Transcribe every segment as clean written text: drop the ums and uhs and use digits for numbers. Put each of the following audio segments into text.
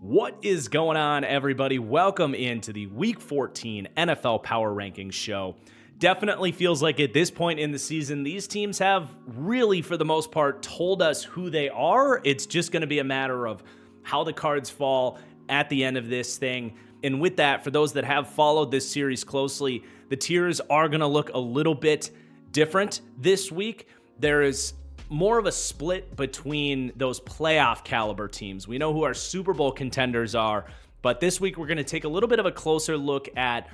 What is going on, everybody? Welcome into the Week 14 NFL Power Rankings show. Definitely feels like at this point in the season, these teams have really, for the most part, told us who they are. It's just going to be a matter of how the cards fall at the end of this thing. And with that, for those that have followed this series closely, the tiers are going to look a little bit different this week. There is more of a split between those playoff caliber teams. We know who our Super Bowl contenders are, but this week we're going to take a little bit of a closer look at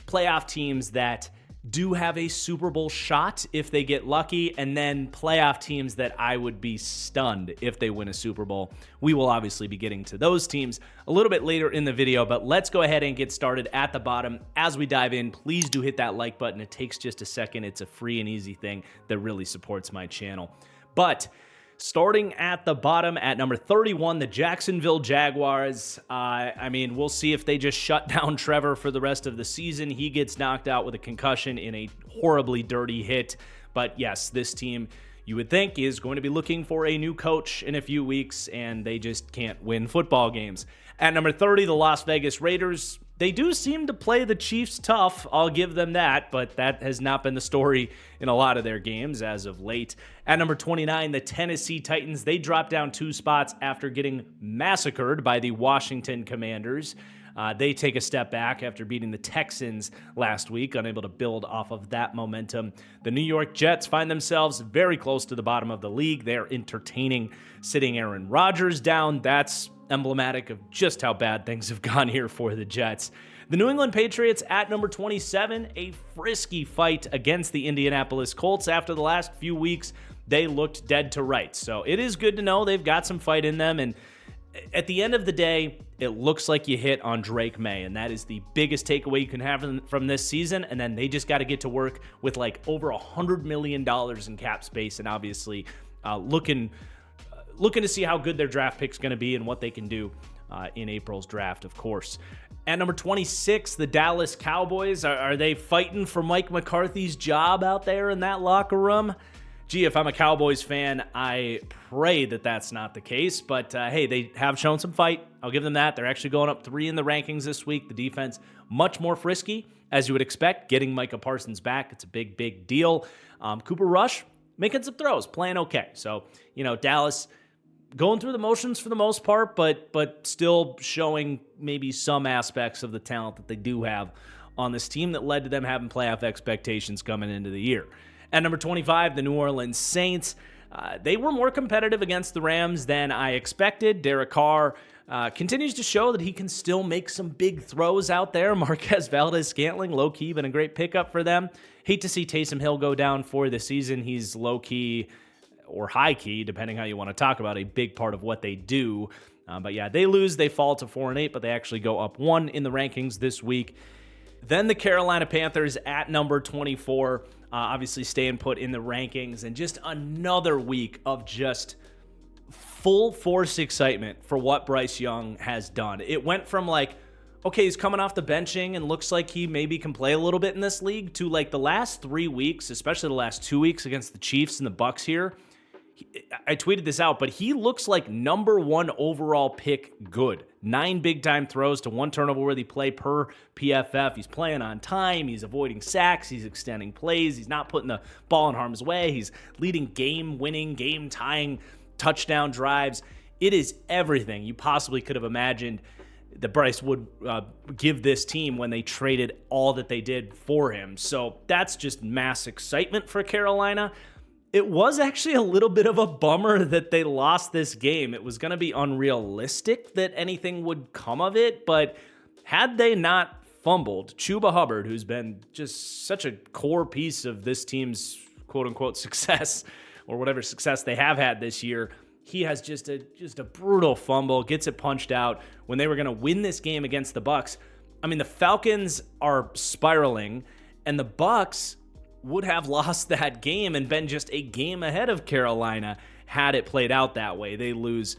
playoff teams that do have a Super Bowl shot if they get lucky, and then playoff teams that I would be stunned if they win a Super Bowl. We will obviously be getting to those teams a little bit later in the video, but let's go ahead and get started at the bottom. As we dive in, please do hit that like button. It takes just a second. It's a free and easy thing that really supports my channel. But starting at the bottom at number 31, the Jacksonville Jaguars. We'll see if they just shut down Trevor for the rest of the season. He gets knocked out with a concussion in a horribly dirty hit. But yes, this team, you would think, is going to be looking for a new coach in a few weeks, and they just can't win football games. At number 30, the Las Vegas Raiders. They do seem to play the Chiefs tough, I'll give them that, but that has not been the story in a lot of their games as of late. At number 29, the Tennessee Titans. They dropped down 2 spots after getting massacred by the Washington Commanders. They take a step back after beating the Texans last week, unable to build off of that momentum. The New York Jets find themselves very close to the bottom of the league. They're entertaining sitting Aaron Rodgers down. That's emblematic of just how bad things have gone here for the Jets. The New England Patriots at number 27, a frisky fight against the Indianapolis Colts. After the last few weeks, they looked dead to rights. So it is good to know they've got some fight in them. And at the end of the day, it looks like you hit on Drake May, and that is the biggest takeaway you can have from this season. And then they just got to get to work with like over $100 million in cap space, and obviously looking to see how good their draft pick's going to be and what they can do in April's draft, of course. At number 26, the Dallas Cowboys. Are they fighting for Mike McCarthy's job out there in that locker room? Gee, if I'm a Cowboys fan, I pray that that's not the case. But hey, they have shown some fight. I'll give them that. They're actually going up 3 in the rankings this week. The defense, much more frisky, as you would expect. Getting Micah Parsons back, it's a big, big deal. Cooper Rush, making some throws, playing okay. So, Dallas going through the motions for the most part, but still showing maybe some aspects of the talent that they do have on this team that led to them having playoff expectations coming into the year. At number 25, the New Orleans Saints. They were more competitive against the Rams than I expected. Derek Carr continues to show that he can still make some big throws out there. Marquez Valdes-Scantling, low-key, been a great pickup for them. Hate to see Taysom Hill go down for the season. He's low-key or high-key, depending how you want to talk about, a big part of what they do. But yeah, they lose. They fall to 4-8, but they actually go up 1 in the rankings this week. Then the Carolina Panthers at number 24, obviously staying put in the rankings, and just another week of just full force excitement for what Bryce Young has done. It went from like, okay, he's coming off the benching and looks like he maybe can play a little bit in this league, to like the last 3 weeks, especially the last 2 weeks against the Chiefs and the Bucs here. I tweeted this out, but he looks like number 1 overall pick good. 9 big-time throws to 1 turnover-worthy play per PFF. He's playing on time. He's avoiding sacks. He's extending plays. He's not putting the ball in harm's way. He's leading game-winning, game-tying touchdown drives. It is everything you possibly could have imagined that Bryce would give this team when they traded all that they did for him. So that's just mass excitement for Carolina. It was actually a little bit of a bummer that they lost this game. It was going to be unrealistic that anything would come of it, but had they not fumbled, Chuba Hubbard, who's been just such a core piece of this team's quote-unquote success, or whatever success they have had this year, he has just a brutal fumble, gets it punched out when they were going to win this game against the Bucs. I mean, the Falcons are spiraling, and the Bucs would have lost that game and been just a game ahead of Carolina had it played out that way. They lose,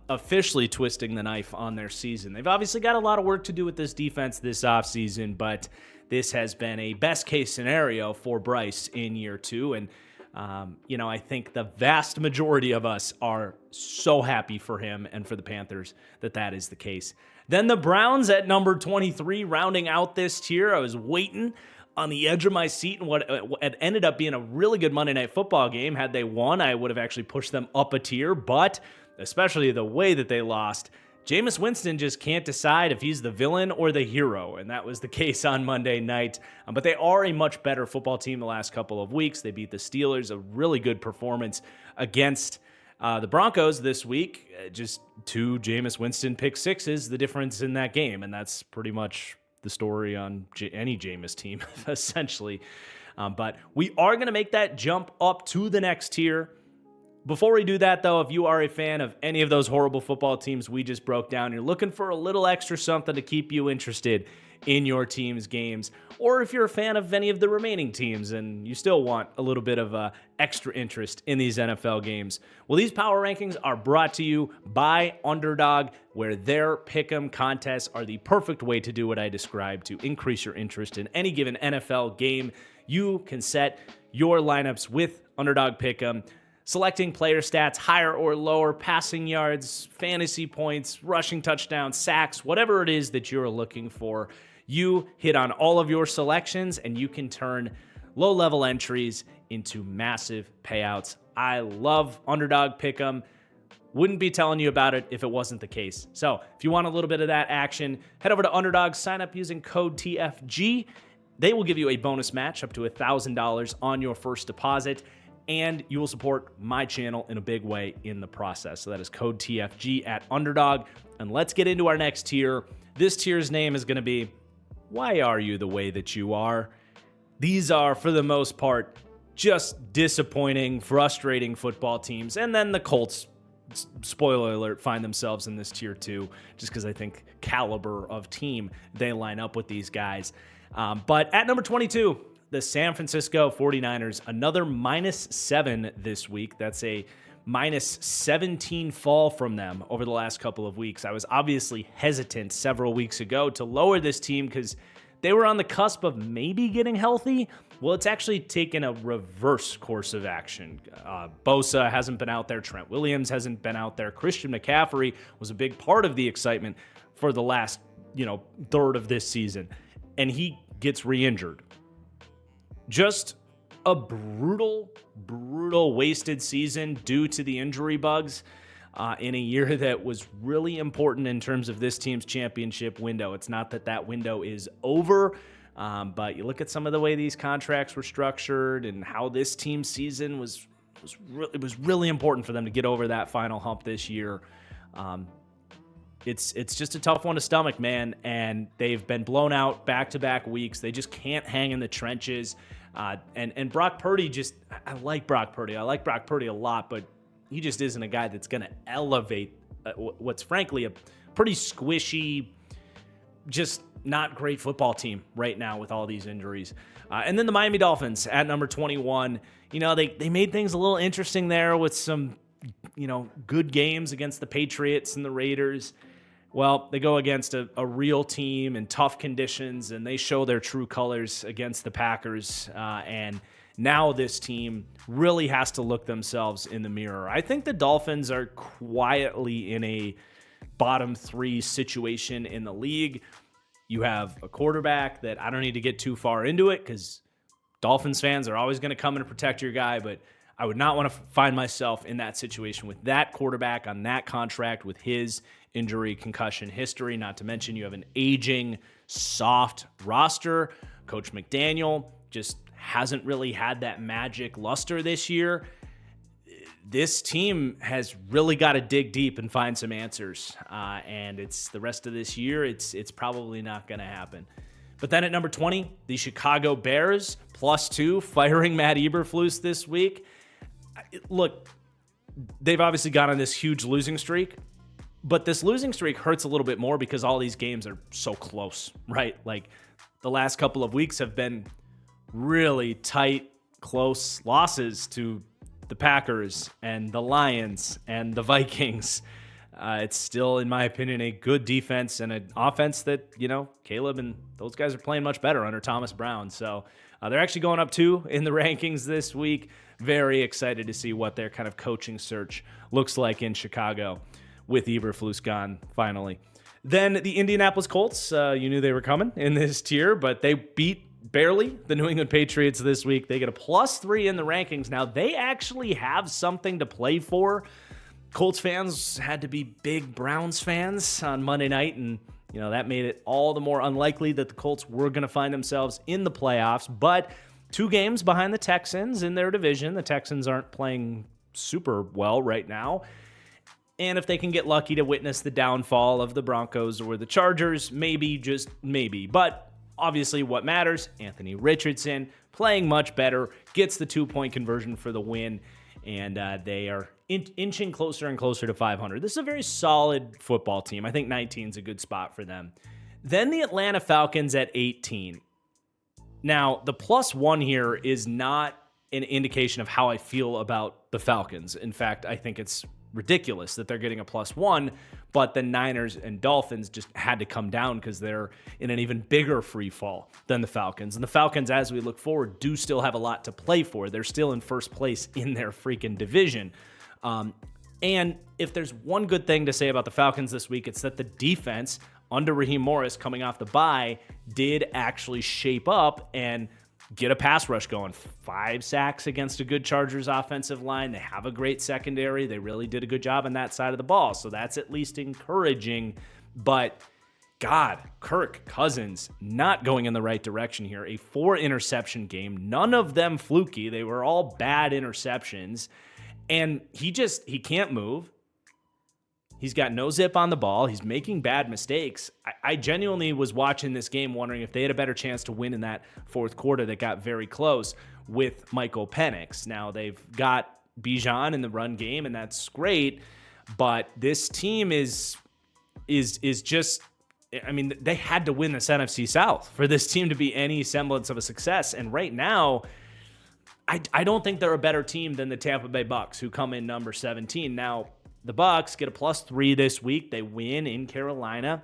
officially twisting the knife on their season. They've obviously got a lot of work to do with this defense this offseason, but this has been a best case scenario for Bryce in year 2. And, I think the vast majority of us are so happy for him and for the Panthers that is the case. Then the Browns at number 23, rounding out this tier. I was waiting on the edge of my seat in what ended up being a really good Monday Night Football game. Had they won, I would have actually pushed them up a tier, but especially the way that they lost, Jameis Winston just can't decide if he's the villain or the hero, and that was the case on Monday night. But they are a much better football team the last couple of weeks. They beat the Steelers, a really good performance against the Broncos this week. Just 2 Jameis Winston pick sixes, the difference in that game, and that's pretty much the story on any Jameis team, essentially. But we are going to make that jump up to the next tier. Before we do that, though, if you are a fan of any of those horrible football teams we just broke down, you're looking for a little extra something to keep you interested in your team's games, or if you're a fan of any of the remaining teams and you still want a little bit of extra interest in these NFL games, well, these power rankings are brought to you by Underdog, where their pick'em contests are the perfect way to do what I described to increase your interest in any given NFL game. You can set your lineups with Underdog Pick'em, selecting player stats, higher or lower, passing yards, fantasy points, rushing touchdowns, sacks, whatever it is that you're looking for. You hit on all of your selections, and you can turn low-level entries into massive payouts. I love Underdog Pick'em. Wouldn't be telling you about it if it wasn't the case. So if you want a little bit of that action, head over to Underdog, sign up using code TFG. They will give you a bonus match up to $1,000 on your first deposit, and you will support my channel in a big way in the process. So that is code TFG at Underdog. And let's get into our next tier. This tier's name is going to be, Why Are You the Way That You Are? These are, for the most part, just disappointing, frustrating football teams. And then the Colts, spoiler alert, find themselves in this tier too, just because I think caliber of team they line up with these guys. But at number 22, the San Francisco 49ers, another -7 this week. That's a -17 fall from them over the last couple of weeks. I was obviously hesitant several weeks ago to lower this team because they were on the cusp of maybe getting healthy. Well, it's actually taken a reverse course of action. Bosa hasn't been out there. Trent Williams hasn't been out there. Christian McCaffrey was a big part of the excitement for the last, third of this season, and he gets re-injured. Just a brutal wasted season due to the injury bugs in a year that was really important in terms of this team's championship window. It's not that window is over, but you look at some of the way these contracts were structured and how this team's season was really important for them to get over that final hump this year. It's just a tough one to stomach, man, and they've been blown out back-to-back weeks. They just can't hang in the trenches. And Brock Purdy I like Brock Purdy. I like Brock Purdy a lot, but he just isn't a guy that's going to elevate what's frankly a pretty squishy, just not great football team right now with all these injuries. And then the Miami Dolphins at number 21. They made things a little interesting there with some, good games against the Patriots and the Raiders. Well, they go against a real team in tough conditions, and they show their true colors against the Packers. And now this team really has to look themselves in the mirror. I think the Dolphins are quietly in a bottom 3 situation in the league. You have a quarterback that I don't need to get too far into it because Dolphins fans are always going to come and protect your guy, but I would not want to find myself in that situation with that quarterback on that contract with his injury, concussion history, not to mention you have an aging, soft roster. Coach McDaniel just hasn't really had that magic luster this year. This team has really got to dig deep and find some answers, and it's the rest of this year, it's probably not going to happen. But then at number 20, the Chicago Bears, +2, firing Matt Eberflus this week. Look, they've obviously gone on this huge losing streak, but this losing streak hurts a little bit more because all these games are so close, right? Like the last couple of weeks have been really tight, close losses to the Packers and the Lions and the Vikings. It's still, in my opinion, a good defense and an offense that, Caleb and those guys are playing much better under Thomas Brown. So they're actually going up 2 in the rankings this week. Very excited to see what their kind of coaching search looks like in Chicago with Eberflus gone finally. Then the Indianapolis Colts, you knew they were coming in this tier, but they beat barely the New England Patriots this week. They get a +3 in the rankings. Now, they actually have something to play for. Colts fans had to be big Browns fans on Monday night, and that made it all the more unlikely that the Colts were going to find themselves in the playoffs. But 2 games behind the Texans in their division. The Texans aren't playing super well right now. And if they can get lucky to witness the downfall of the Broncos or the Chargers, maybe, just maybe. But obviously what matters, Anthony Richardson playing much better, gets the 2-point conversion for the win, and they are inching closer and closer to 500. This is a very solid football team. I think 19 is a good spot for them. Then the Atlanta Falcons at 18. Now, the +1 here is not an indication of how I feel about the Falcons. In fact, I think it's ridiculous that they're getting a +1, but the Niners and Dolphins just had to come down because they're in an even bigger free fall than the Falcons. And the Falcons, as we look forward, do still have a lot to play for. They're still in first place in their freaking division. And if there's one good thing to say about the Falcons this week, it's that the defense under Raheem Morris coming off the bye did actually shape up and get a pass rush going. 5 sacks against a good Chargers offensive line. They have a great secondary. They really did a good job on that side of the ball. So that's at least encouraging. But God, Kirk Cousins not going in the right direction here. A 4-interception game. None of them fluky. They were all bad interceptions. And he can't move. He's got no zip on the ball. He's making bad mistakes. I genuinely was watching this game wondering if they had a better chance to win in that fourth quarter that got very close with Michael Penix. Now, they've got Bijan in the run game, and that's great, but this team is just, I mean, they had to win this NFC South for this team to be any semblance of a success, and right now, I don't think they're a better team than the Tampa Bay Bucks, who come in number 17. Now, the Bucks get a +3 this week. They win in Carolina.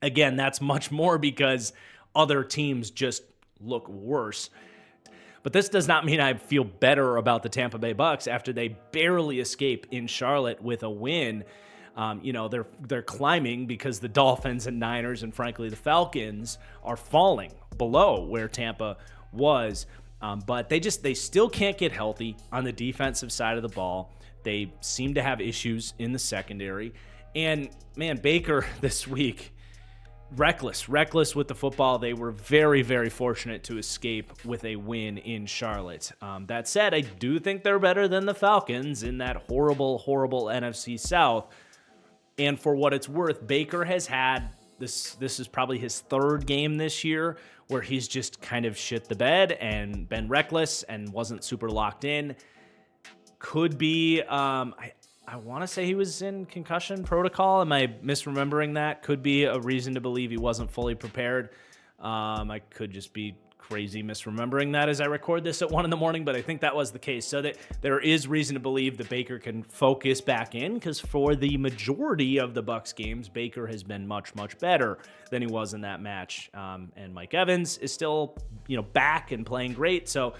Again, that's much more because other teams just look worse. But this does not mean I feel better about the Tampa Bay Bucks after they barely escape in Charlotte with a win. They're climbing because the Dolphins and Niners and frankly the Falcons are falling below where Tampa was. But they still can't get healthy on the defensive side of the ball. They seem to have issues in the secondary. And, man, Baker this week, reckless with the football. They were very, very fortunate to escape with a win in Charlotte. That said, I do think they're better than the Falcons in that horrible, horrible NFC South. And for what it's worth, Baker has had, this is probably his 3rd game this year where he's just kind of shit the bed and been reckless and wasn't super locked in. Could be, I want to say he was in concussion protocol. Am I misremembering that? Could be a reason to believe he wasn't fully prepared. I could just be crazy misremembering that as I record this at 1 a.m, but I think that was the case. So that there is reason to believe that Baker can focus back in, because for the majority of the Bucs games, Baker has been much, much better than he was in that match. And Mike Evans is still, back and playing great. So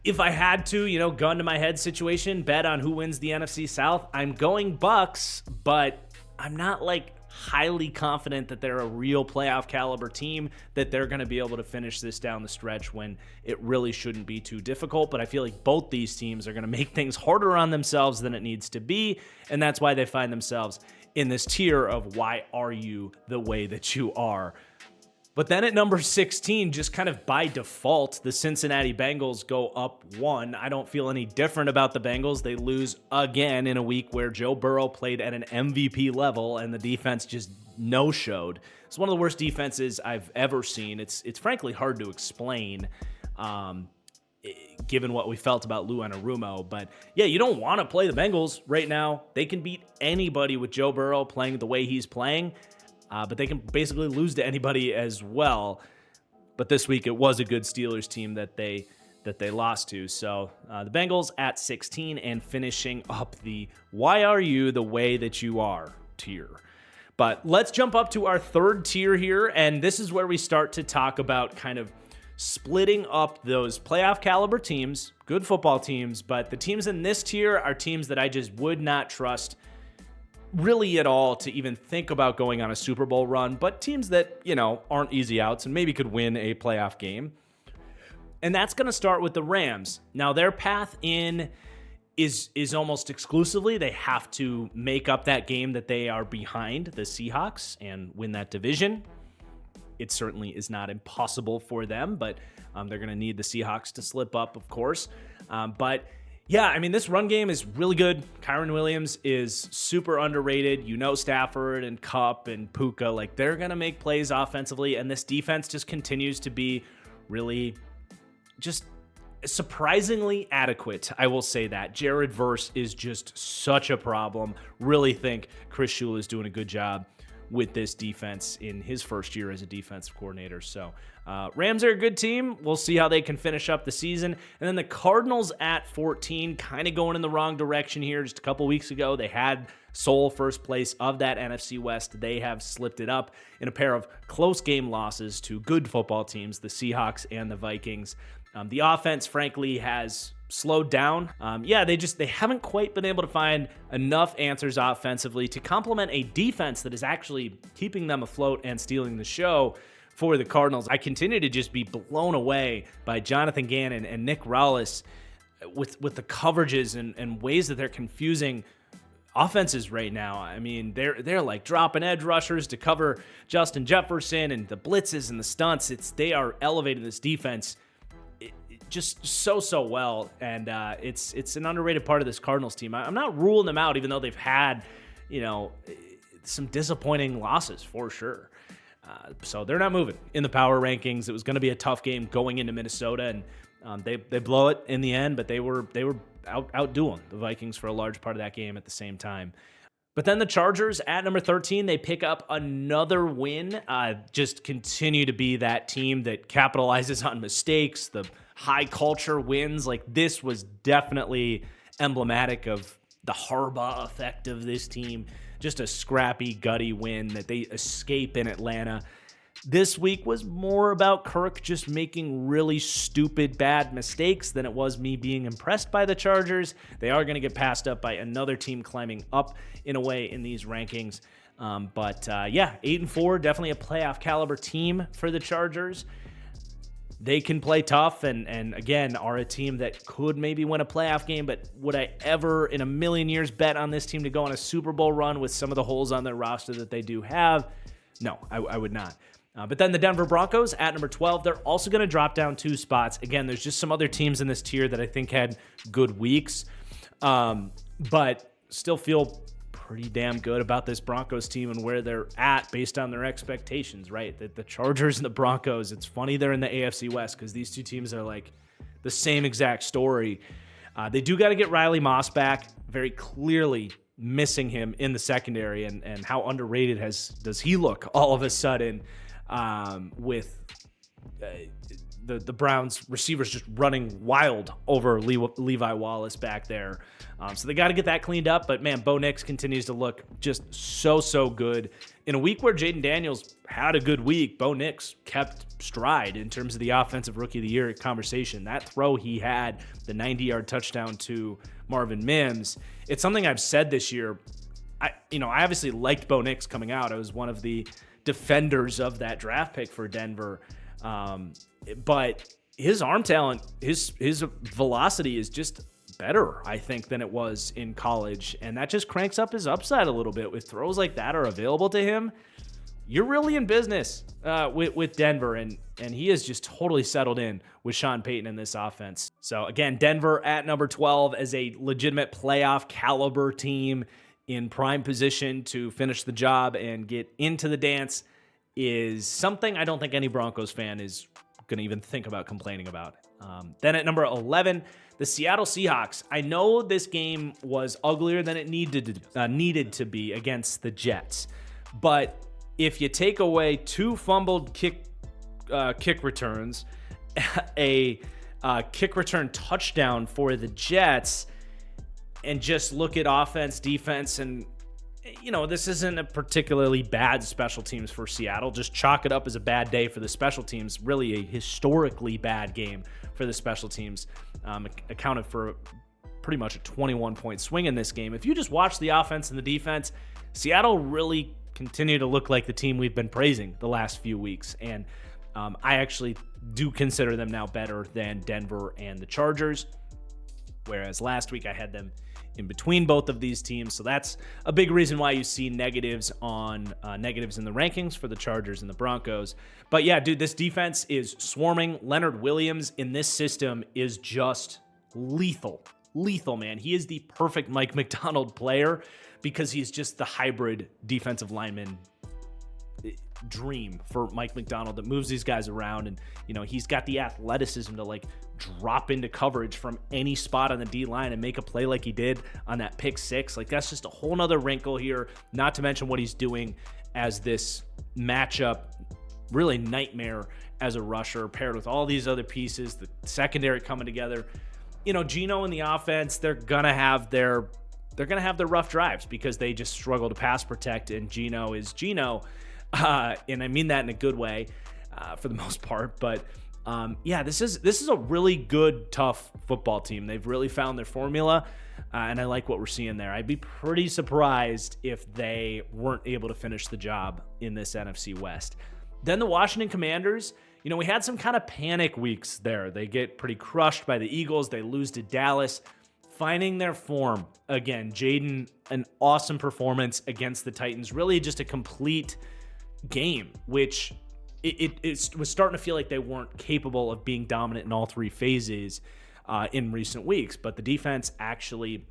if I had to, gun to my head situation, bet on who wins the NFC South, I'm going Bucs, but I'm not highly confident that they're a real playoff caliber team, that they're going to be able to finish this down the stretch when it really shouldn't be too difficult. But I feel like both these teams are going to make things harder on themselves than it needs to be, and that's why they find themselves in this tier of why are you the way that you are. But then at number 16, just kind of by default, the Cincinnati Bengals go up 1. I don't feel any different about the Bengals. They lose again in a week where Joe Burrow played at an MVP level and the defense just no-showed. It's one of the worst defenses I've ever seen. It's frankly hard to explain, given what we felt about Lou Anarumo. But yeah, you don't want to play the Bengals right now. They can beat anybody with Joe Burrow playing the way he's playing. But they can basically lose to anybody as well. But this week, it was a good Steelers team that they that they lost to. So the Bengals at 16 and finishing up the why are you the way that you are tier. But let's jump up to our third tier here, and this is where we start to talk about kind of splitting up those playoff caliber teams, good football teams, but the teams in this tier are teams that I just would not trust really at all to even think about going on a Super Bowl run, but teams that, aren't easy outs and maybe could win a playoff game. And that's going to start with the Rams. Now, their path in is almost exclusively they have to make up that game that they are behind the Seahawks and win that division. It certainly is not impossible for them, but they're going to need the Seahawks to slip up, of course. But yeah, this run game is really good. Kyron Williams is super underrated. Stafford and Kupp and Puka, they're going to make plays offensively, and this defense just continues to be really just surprisingly adequate. I will say that. Jared Verse is just such a problem. Really think Chris Shula is doing a good job with this defense in his first year as a defensive coordinator. So Rams are a good team. We'll see how they can finish up the season. And then the Cardinals at 14, kind of going in the wrong direction here. Just a couple weeks ago, they had sole first place of that NFC West. They have slipped it up in a pair of close game losses to good football teams, the Seahawks and the Vikings. The offense, frankly, has slowed down. They haven't quite been able to find enough answers offensively to complement a defense that is actually keeping them afloat and stealing the show for the Cardinals. I continue to just be blown away by Jonathan Gannon and Nick Rallis with the coverages and ways that they're confusing offenses right now. They're like dropping edge rushers to cover Justin Jefferson and the blitzes and the stunts. They are elevating this defense just so well, and it's an underrated part of this Cardinals team. I'm not ruling them out, even though they've had, some disappointing losses for sure. So they're not moving in the power rankings. It was going to be a tough game going into Minnesota, and they blow it in the end, but they were outdoing the Vikings for a large part of that game at the same time. But then the Chargers at number 13, they pick up another win. Just continue to be that team that capitalizes on mistakes, the high culture wins. This was definitely emblematic of the Harbaugh effect of this team. Just a scrappy, gutty win that they escape in Atlanta. This week was more about Kirk just making really stupid, bad mistakes than it was me being impressed by the Chargers. They are going to get passed up by another team climbing up in a way in these rankings. 8-4, definitely a playoff caliber team for the Chargers. They can play tough and again, are a team that could maybe win a playoff game, but would I ever in a million years bet on this team to go on a Super Bowl run with some of the holes on their roster that they do have? No, I would not. But then the Denver Broncos at number 12, they're also going to drop down 2 spots. Again, there's just some other teams in this tier that I think had good weeks, but still feel pretty damn good about this Broncos team and where they're at based on their expectations, right? The Chargers and the Broncos, it's funny they're in the AFC West because these two teams are like the same exact story. They do got to get Riley Moss back, very clearly missing him in the secondary, and how underrated does he look all of a sudden with the Browns receivers just running wild over Levi Wallace back there. So they got to get that cleaned up. But, man, Bo Nix continues to look just so good. In a week where Jaden Daniels had a good week, Bo Nix kept stride in terms of the Offensive Rookie of the Year conversation. That throw he had, the 90-yard touchdown to Marvin Mims, it's something I've said this year. I obviously liked Bo Nix coming out. I was one of the defenders of that draft pick for Denver. But his arm talent, his velocity is just better, I think, than it was in college. And that just cranks up his upside a little bit. With throws like that are available to him, you're really in business with Denver. And he is just totally settled in with Sean Payton in this offense. So again, Denver at number 12 as a legitimate playoff caliber team in prime position to finish the job and get into the dance is something I don't think any Broncos fan is going to even think about complaining about. Then at number 11, the Seattle Seahawks. I know this game was uglier than it needed to be against the Jets, but if you take away 2 fumbled kick returns, a kick return touchdown for the Jets and just look at offense, defense, and this isn't a particularly bad special teams for Seattle. Just chalk it up as a bad day for the special teams. Really a historically bad game for the special teams. Accounted for pretty much a 21-point swing in this game. If you just watch the offense and the defense, Seattle really continue to look like the team we've been praising the last few weeks. And I actually do consider them now better than Denver and the Chargers, whereas last week I had them in between both of these teams. So that's a big reason why you see negatives in the rankings for the Chargers and the Broncos. But yeah, dude, this defense is swarming. Leonard Williams in this system is just lethal, man. He is the perfect Mike Macdonald player because he's just the hybrid defensive lineman dream for Mike Macdonald that moves these guys around. And, he's got the athleticism to drop into coverage from any spot on the D line and make a play like he did on that pick six. That's just a whole nother wrinkle here, not to mention what he's doing as this matchup, really nightmare as a rusher paired with all these other pieces, the secondary coming together. Geno in the offense, they're going to have their rough drives because they just struggle to pass protect, and Geno is Geno. And I mean that in a good way for the most part. But this is a really good, tough football team. They've really found their formula, and I like what we're seeing there. I'd be pretty surprised if they weren't able to finish the job in this NFC West. Then the Washington Commanders, we had some kind of panic weeks there. They get pretty crushed by the Eagles. They lose to Dallas. Finding their form again. Jaden, an awesome performance against the Titans. Really just a complete game, which it was starting to feel like they weren't capable of being dominant in all three phases in recent weeks. But the defense actually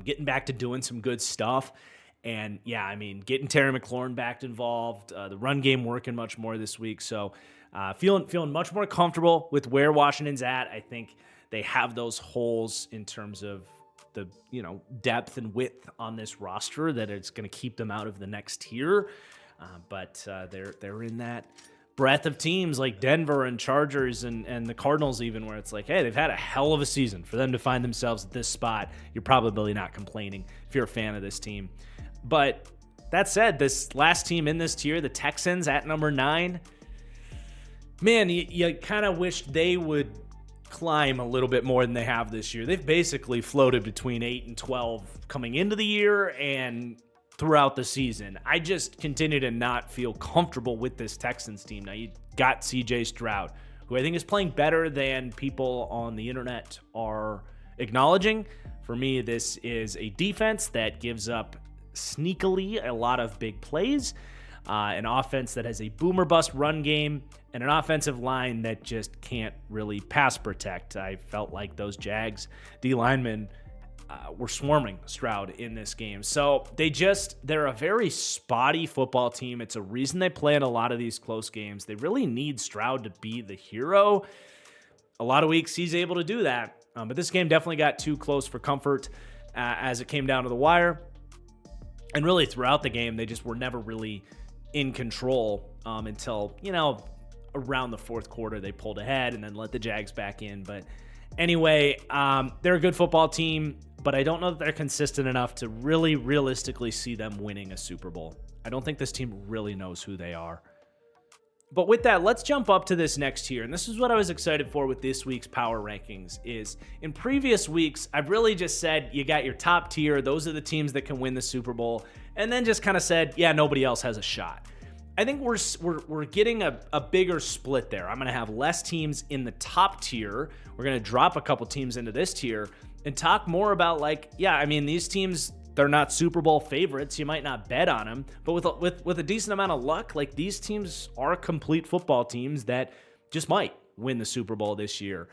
getting back to doing some good stuff. And getting Terry McLaurin back involved, the run game working much more this week. So feeling much more comfortable with where Washington's at. I think they have those holes in terms of the depth and width on this roster that it's going to keep them out of the next tier. But they're in that breadth of teams like Denver and Chargers and the Cardinals even, where it's like, hey, they've had a hell of a season. For them to find themselves at this spot, you're probably not complaining if you're a fan of this team. But that said, this last team in this tier, the Texans at number 9, man, you kind of wish they would climb a little bit more than they have this year. They've basically floated between 8 and 12 coming into the year and throughout the season. I just continue to not feel comfortable with this Texans team. Now, you got CJ Stroud, who I think is playing better than people on the internet are acknowledging. For me, this is a defense that gives up sneakily a lot of big plays, an offense that has a boomer bust run game, and an offensive line that just can't really pass protect. I felt like those Jags D linemen were swarming Stroud in this game. So they're a very spotty football team. It's a reason they play in a lot of these close games. They really need Stroud to be the hero. A lot of weeks he's able to do that. But this game definitely got too close for comfort as it came down to the wire. And really throughout the game, they just were never really in control until, around the fourth quarter, they pulled ahead and then let the Jags back in. But anyway, they're a good football team, but I don't know that they're consistent enough to really realistically see them winning a Super Bowl. I don't think this team really knows who they are. But with that, let's jump up to this next tier. And this is what I was excited for with this week's power rankings is in previous weeks, I've really just said, you got your top tier. Those are the teams that can win the Super Bowl. And then just kind of said, yeah, nobody else has a shot. I think we're getting a bigger split there. I'm going to have less teams in the top tier. We're going to drop a couple teams into this tier and talk more about these teams, they're not Super Bowl favorites. You might not bet on them, but with a decent amount of luck, these teams are complete football teams that just might win the Super Bowl this year.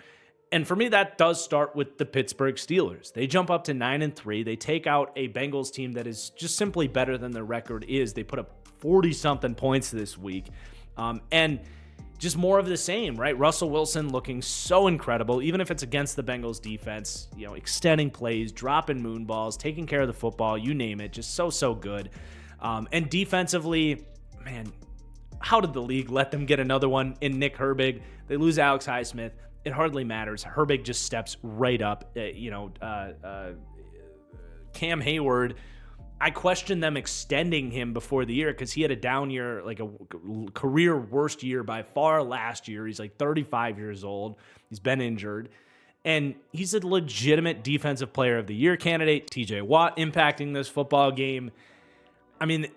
And for me, that does start with the Pittsburgh Steelers. They jump up to 9-3. They take out a Bengals team that is just simply better than their record is. They put up 40-something points this week. And just more of the same, right? Russell Wilson looking so incredible, even if it's against the Bengals defense, extending plays, dropping moon balls, taking care of the football, you name it, just so good. And defensively, man, how did the league let them get another one in Nick Herbig? They lose Alex Highsmith. it hardly matters. Herbig just steps right up. Cam Hayward, I questioned them extending him before the year because he had a down year, like a career worst year by far last year. He's like 35 years old. He's been injured. And he's a legitimate defensive player of the year candidate. TJ Watt impacting this football game. I mean,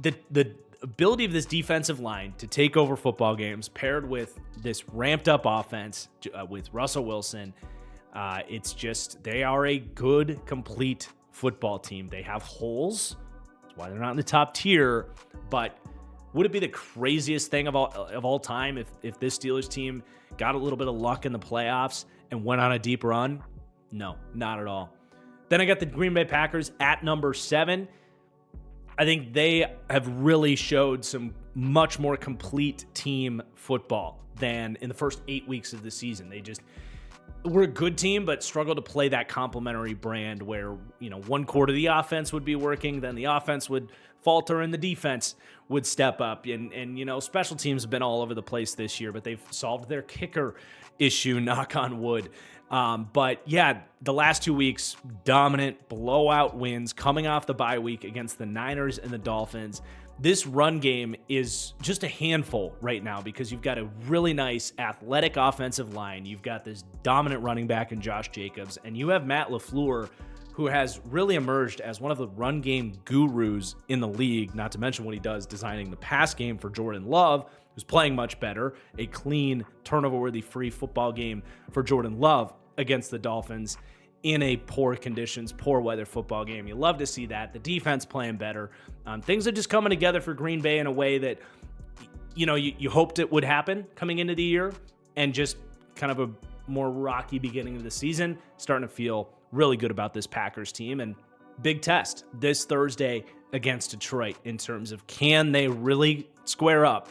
the ability of this defensive line to take over football games paired with this ramped up offense with Russell Wilson, it's just, they are a good, complete football team. They have holes. That's why they're not in the top tier. But would it be the craziest thing of all time if this Steelers team got a little bit of luck in the playoffs and went on a deep run? No, not at all. Then I got the Green Bay Packers at number 7. I think they have really showed some much more complete team football than in the first 8 weeks of the season. They just were a good team, but struggled to play that complementary brand where, one quarter of the offense would be working, then the offense would falter and the defense would step up. And special teams have been all over the place this year, but they've solved their kicker issue, knock on wood. But yeah, the last 2 weeks, dominant blowout wins coming off the bye week against the Niners and the Dolphins. This run game is just a handful right now because you've got a really nice athletic offensive line. You've got this dominant running back in Josh Jacobs, and you have Matt LaFleur, who has really emerged as one of the run game gurus in the league, not to mention what he does designing the pass game for Jordan Love, who's playing much better, a clean, turnover-worthy, free football game for Jordan Love against the Dolphins in a poor conditions, poor weather football game. You love to see that. The defense playing better. Things are just coming together for Green Bay in a way that, you hoped it would happen coming into the year, and just kind of a more rocky beginning of the season. Starting to feel really good about this Packers team, and big test this Thursday against Detroit in terms of, can they really square up,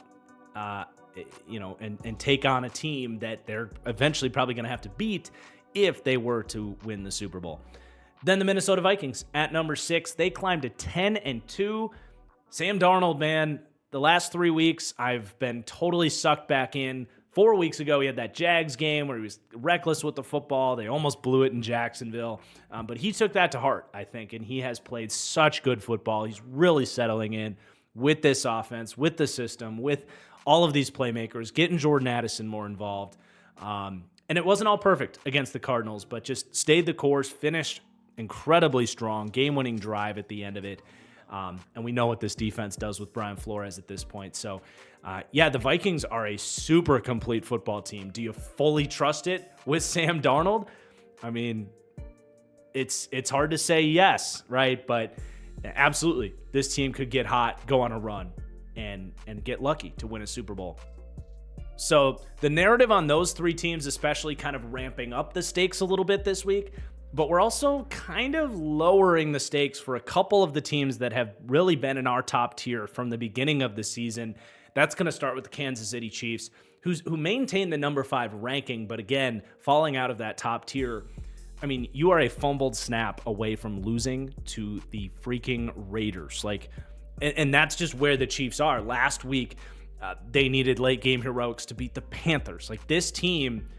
and take on a team that they're eventually probably going to have to beat if they were to win the Super Bowl. Then the Minnesota Vikings at number 6, they climbed to 10-2. Sam Darnold, man, the last 3 weeks, I've been totally sucked back in. 4 weeks ago, he had that Jags game where he was reckless with the football. They almost blew it in Jacksonville. But he took that to heart, I think, and he has played such good football. He's really settling in with this offense, with the system, with all of these playmakers, getting Jordan Addison more involved. And it wasn't all perfect against the Cardinals, but just stayed the course, finished incredibly strong, game-winning drive at the end of it. And we know what this defense does with Brian Flores at this point. So, the Vikings are a super complete football team. Do you fully trust it with Sam Darnold? I mean, it's hard to say yes, right? But absolutely, this team could get hot, go on a run, and get lucky to win a Super Bowl. So the narrative on those 3 teams especially kind of ramping up the stakes a little bit this week, but we're also kind of lowering the stakes for a couple of the teams that have really been in our top tier from the beginning of the season. That's going to start with the Kansas City Chiefs, who maintain the number 5 ranking, but again, falling out of that top tier. I mean, you are a fumbled snap away from losing to the freaking Raiders. And that's just where the Chiefs are. Last week, they needed late game heroics to beat the Panthers. This team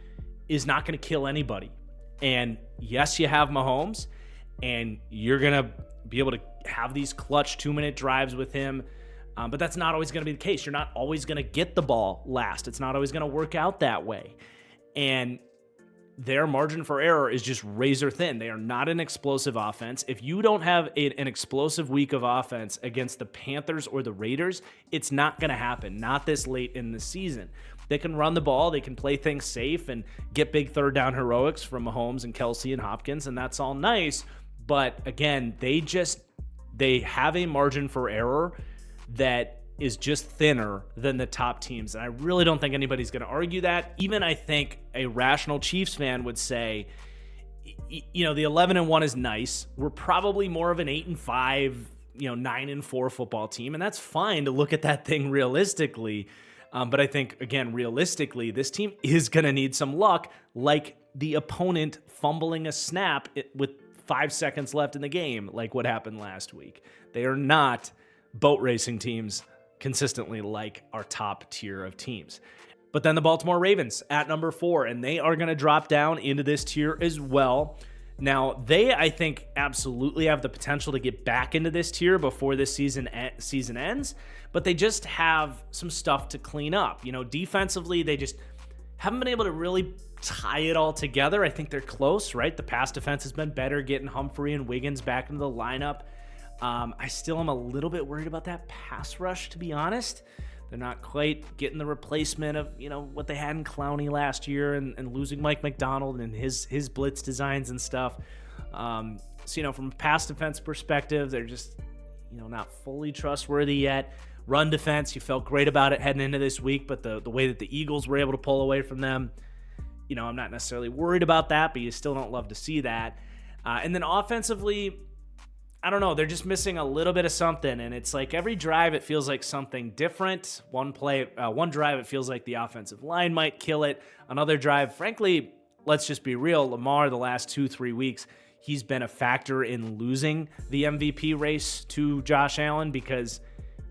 is not going to kill anybody. And yes, you have Mahomes, and you're going to be able to have these clutch 2-minute drives with him. But that's not always going to be the case. You're not always going to get the ball last. It's not always going to work out that way. And their margin for error is just razor thin. They are not an explosive offense. If you don't have an explosive week of offense against the Panthers or the Raiders, it's not going to happen. Not this late in the season. They can run the ball. They can play things safe and get big third down heroics from Mahomes and Kelsey and Hopkins, and that's all nice. But again, they have a margin for error that is just thinner than the top teams. And I really don't think anybody's going to argue that. Even I think a rational Chiefs fan would say, the 11-1 is nice. We're probably more of an 8-5, 9-4 football team. And that's fine to look at that thing realistically. But I think, again, realistically, this team is going to need some luck, like the opponent fumbling a snap with 5 seconds left in the game, like what happened last week. They are not boat racing teams consistently like our top tier of teams. But then the Baltimore Ravens at number 4, and they are going to drop down into this tier as well. Now, they, I think, absolutely have the potential to get back into this tier before this season ends, but they just have some stuff to clean up. Defensively, they just haven't been able to really tie it all together. I think they're close, right? The pass defense has been better, getting Humphrey and Wiggins back into the lineup. I still am a little bit worried about that pass rush, to be honest. They're not quite getting the replacement of, what they had in Clowney last year and losing Mike McDonald and his blitz designs and stuff. So, from a pass defense perspective, they're just, not fully trustworthy yet. Run defense, you felt great about it heading into this week, but the way that the Eagles were able to pull away from them, I'm not necessarily worried about that, but you still don't love to see that. And then offensively, I don't know, they're just missing a little bit of something, and it's like every drive it feels like something different. One drive it feels like the offensive line might kill it. Another drive, frankly, let's just be real, Lamar the last 2-3 weeks, he's been a factor in losing the MVP race to Josh Allen because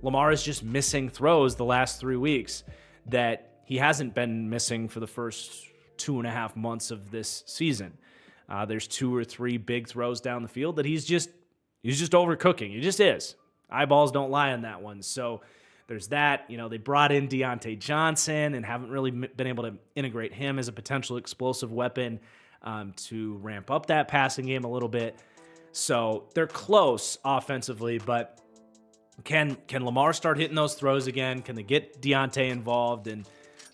Lamar is just missing throws the last 3 weeks that he hasn't been missing for the first 2.5 months of this season. There's 2 or 3 big throws down the field that he's just overcooking. He just is. Eyeballs don't lie on that one. So there's that. They brought in Deontay Johnson and haven't really been able to integrate him as a potential explosive weapon to ramp up that passing game a little bit. So they're close offensively, but can Lamar start hitting those throws again? Can they get Deontay involved and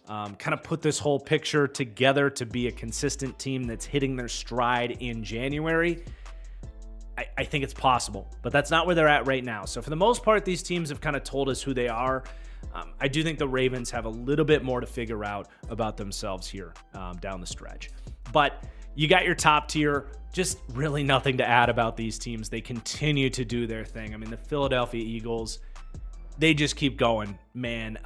kind of put this whole picture together to be a consistent team that's hitting their stride in January? I think it's possible, but that's not where they're at right now. So for the most part, these teams have kind of told us who they are. I do think the Ravens have a little bit more to figure out about themselves here down the stretch. But you got your top tier, just really nothing to add about these teams. They continue to do their thing. I mean, the Philadelphia Eagles, they just keep going, man.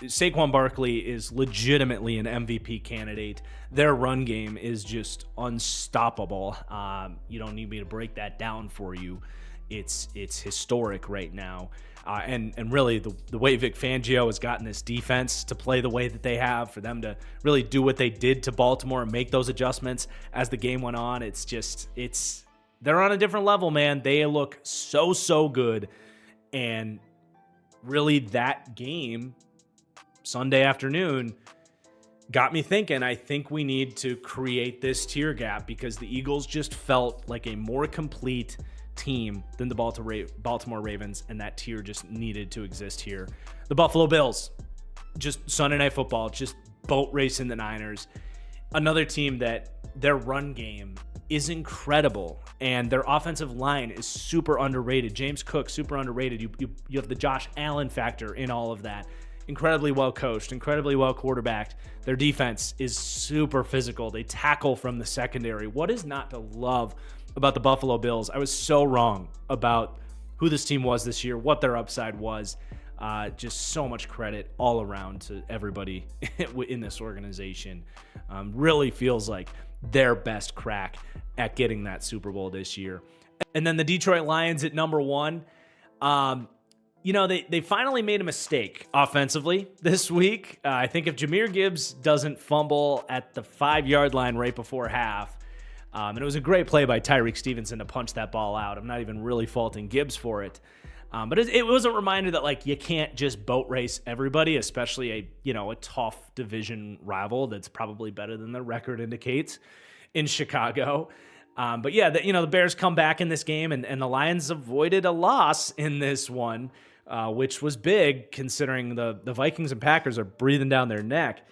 Saquon Barkley is legitimately an MVP candidate. Their run game is just unstoppable. You don't need me to break that down for you. It's historic right now. And really, the way Vic Fangio has gotten this defense to play the way that they have, for them to really do what they did to Baltimore and make those adjustments as the game went on, they're on a different level, man. They look so good. And really, that game, Sunday afternoon, got me thinking, I think we need to create this tier gap because the Eagles just felt like a more complete team than the Baltimore Ravens, and that tier just needed to exist here. The Buffalo Bills, just Sunday Night Football, just boat racing the Niners. Another team that their run game is incredible, and their offensive line is super underrated. James Cook, super underrated. You have the Josh Allen factor in all of that. Incredibly well coached, incredibly well quarterbacked. Their defense is super physical. They tackle from the secondary. What is not to love about the Buffalo Bills? I was so wrong about who this team was this year, what their upside was. Just so much credit all around to everybody in this organization. Really feels like their best crack at getting that Super Bowl this year. And then the Detroit Lions at number 1. They finally made a mistake offensively this week. I think if Jahmyr Gibbs doesn't fumble at the 5-yard line right before half, and it was a great play by Tyreek Stevenson to punch that ball out. I'm not even really faulting Gibbs for it. But it was a reminder that you can't just boat race everybody, especially a tough division rival that's probably better than the record indicates in Chicago. But yeah, the Bears come back in this game, and the Lions avoided a loss in this one, which was big considering the Vikings and Packers are breathing down their neck.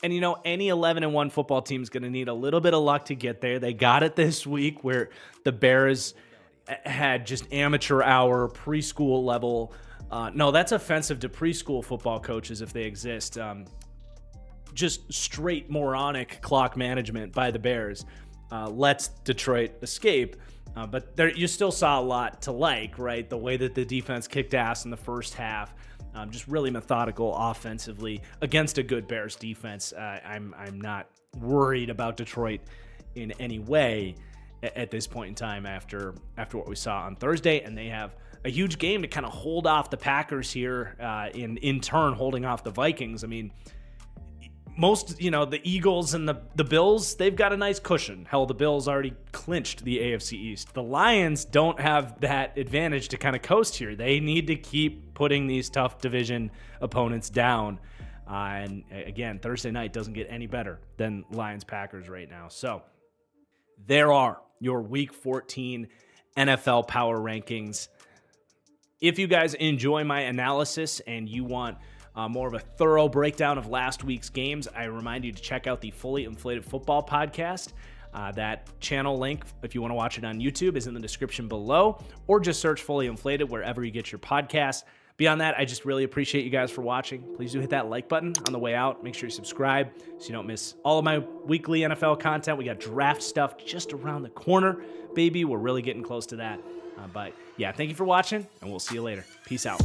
And any 11-1 football team is going to need a little bit of luck to get there. They got it this week where the Bears had just amateur hour, preschool level. No, that's offensive to preschool football coaches if they exist. Just straight moronic clock management by the Bears. Lets Detroit escape. But you still saw a lot to like, right? The way that the defense kicked ass in the first half. Just really methodical offensively against a good Bears defense. I'm not worried about Detroit in any way at this point in time after what we saw on Thursday, and they have a huge game to kind of hold off the Packers here, in turn holding off the Vikings. I mean, most, the Eagles and the Bills, they've got a nice cushion. Hell, the Bills already clinched the AFC East. The Lions don't have that advantage to kind of coast here. They need to keep putting these tough division opponents down. And again, Thursday night doesn't get any better than Lions-Packers right now. So there are your Week 14 NFL Power Rankings. If you guys enjoy my analysis and you want more of a thorough breakdown of last week's games, I remind you to check out the Fully Inflated Football podcast. That channel link, if you want to watch it on YouTube, is in the description below, or just search Fully Inflated wherever you get your podcast. Beyond that, I just really appreciate you guys for watching. Please do hit that like button on the way out. Make sure you subscribe so you don't miss all of my weekly NFL content. We got draft stuff just around the corner, baby. We're really getting close to that. But yeah, thank you for watching, and we'll see you later. Peace out.